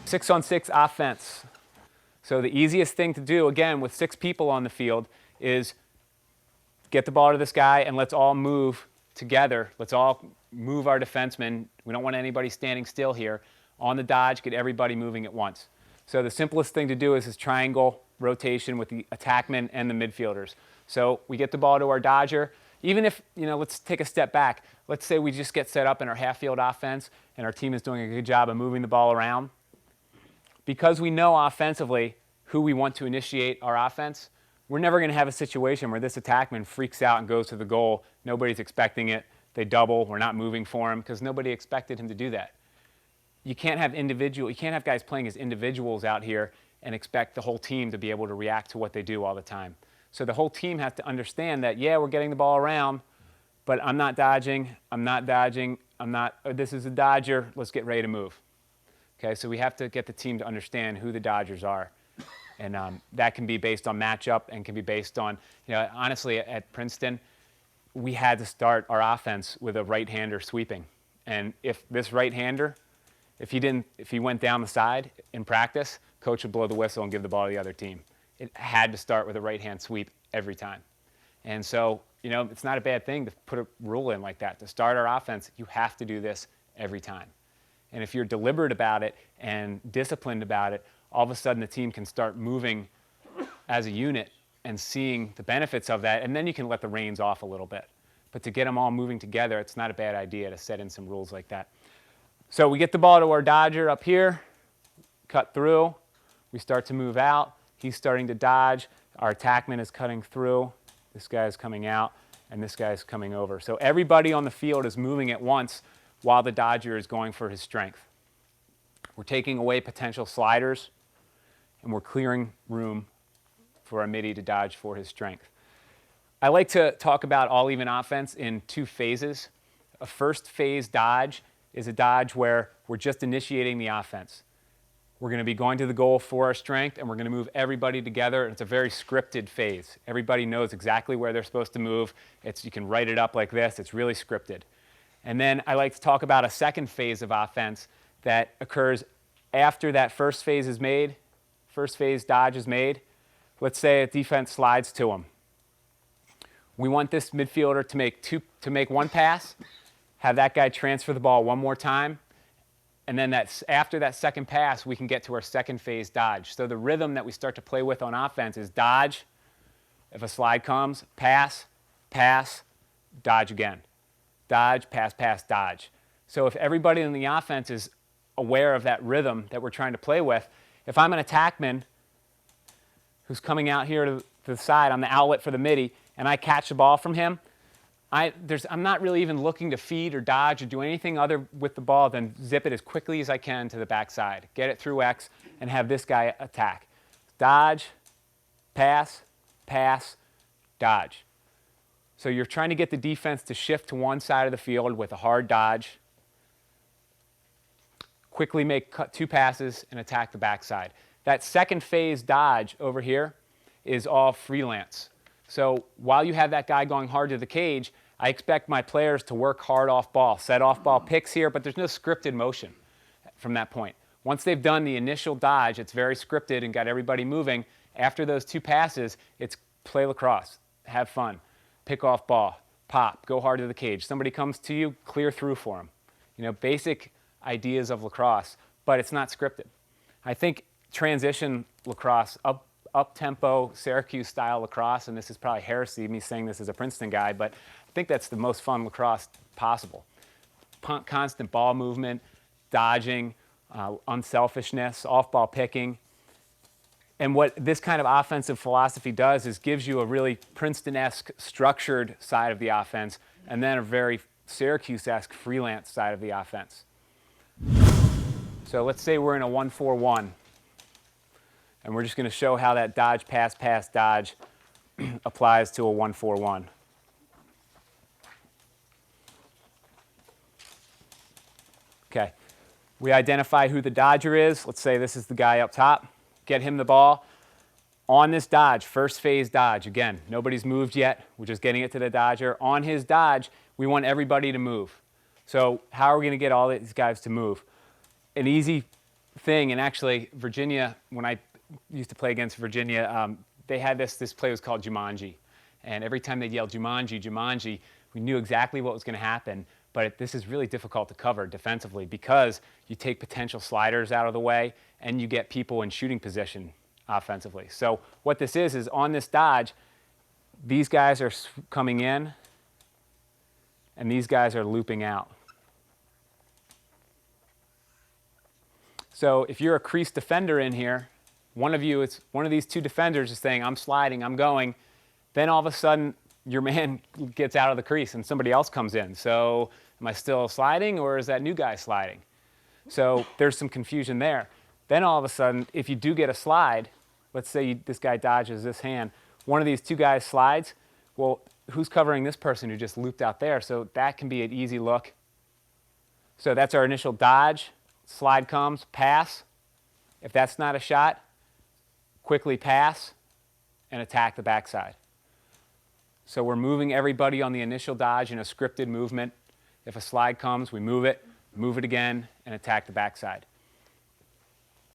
6-on-6 offense. So the easiest thing to do, again, with 6 people on the field is get the ball to this guy and let's all move together. Let's all move our defensemen. We don't want anybody standing still here. On the dodge, get everybody moving at once. So the simplest thing to do is this triangle rotation with the attackmen and the midfielders. So we get the ball to our dodger. Even if, let's take a step back. Let's say we just get set up in our half-field offense and our team is doing a good job of moving the ball around. Because we know offensively who we want to initiate our offense, we're never going to have a situation where this attackman freaks out and goes to the goal. Nobody's expecting it. They double. We're not moving for him because nobody expected him to do that. You can't have guys playing as individuals out here and expect the whole team to be able to react to what they do all the time. So the whole team has to understand that, yeah, we're getting the ball around, but I'm not dodging, this is a dodger, let's get ready to move. Okay, so we have to get the team to understand who the dodgers are. And that can be based on matchup and can be based on, honestly, at Princeton, we had to start our offense with a right-hander sweeping. And if this right-hander, if he went down the side in practice, coach would blow the whistle and give the ball to the other team. It had to start with a right-hand sweep every time. And so, it's not a bad thing to put a rule in like that. To start our offense, you have to do this every time. And if you're deliberate about it and disciplined about it, all of a sudden the team can start moving as a unit and seeing the benefits of that, and then you can let the reins off a little bit. But to get them all moving together, it's not a bad idea to set in some rules like that. So we get the ball to our dodger up here, cut through, we start to move out, he's starting to dodge, our attackman is cutting through, this guy is coming out, and this guy is coming over. So everybody on the field is moving at once while the dodger is going for his strength. We're taking away potential sliders, and we're clearing room for our midi to dodge for his strength. I like to talk about all-even offense in 2 phases. A first phase dodge is a dodge where we're just initiating the offense. We're going to be going to the goal for our strength, and we're going to move everybody together. And it's a very scripted phase. Everybody knows exactly where they're supposed to move. You can write it up like this. It's really scripted. And then I like to talk about a second phase of offense that occurs after that first phase is made, first phase dodge is made. Let's say a defense slides to him. We want this midfielder to make one pass, have that guy transfer the ball one more time, and then after that second pass, we can get to our second phase dodge. So the rhythm that we start to play with on offense is dodge. If a slide comes, pass, pass, dodge again. Dodge, pass, pass, dodge. So if everybody in the offense is aware of that rhythm that we're trying to play with, if I'm an attackman who's coming out here to the side, I'm the outlet for the midi, and I catch the ball from him, I'm not really even looking to feed or dodge or do anything other with the ball than zip it as quickly as I can to the backside, get it through X, and have this guy attack. Dodge, pass, pass, dodge. So you're trying to get the defense to shift to one side of the field with a hard dodge, quickly make 2 passes, and attack the backside. That second phase dodge over here is all freelance. So while you have that guy going hard to the cage, I expect my players to work hard off ball, set off ball picks here, but there's no scripted motion from that point. Once they've done the initial dodge, it's very scripted and got everybody moving. After those 2 passes, it's play lacrosse, have fun, pick off ball, pop, go hard to the cage. Somebody comes to you, clear through for them. Basic ideas of lacrosse, but it's not scripted. I think transition lacrosse, up-tempo, Syracuse-style lacrosse, and this is probably heresy, me saying this as a Princeton guy, but I think that's the most fun lacrosse possible. Constant ball movement, dodging, unselfishness, off-ball picking. And what this kind of offensive philosophy does is gives you a really Princeton-esque structured side of the offense and then a very Syracuse-esque freelance side of the offense. So let's say we're in a 1-4-1. And we're just going to show how that dodge, pass, pass, dodge applies to a 1-4-1. Okay, we identify who the dodger is. Let's say this is the guy up top. Get him the ball. On this dodge, first phase dodge, again, nobody's moved yet. We're just getting it to the dodger. On his dodge, we want everybody to move. So how are we going to get all these guys to move? An easy thing, and actually Virginia, when I used to play against Virginia, they had this play was called Jumanji. And every time they'd yell Jumanji, Jumanji, we knew exactly what was going to happen. But this is really difficult to cover defensively because you take potential sliders out of the way and you get people in shooting position offensively. So what this is on this dodge, these guys are coming in and these guys are looping out. So if you're a crease defender in here, one of these two defenders is saying, I'm sliding, I'm going. Then all of a sudden, your man gets out of the crease and somebody else comes in. So am I still sliding or is that new guy sliding? So there's some confusion there. Then all of a sudden, if you do get a slide, let's say this guy dodges this hand, one of these two guys slides, well, who's covering this person who just looped out there? So that can be an easy look. So that's our initial dodge. Slide comes, pass. If that's not a shot, quickly pass and attack the backside. So we're moving everybody on the initial dodge in a scripted movement. If a slide comes, we move it again, and attack the backside.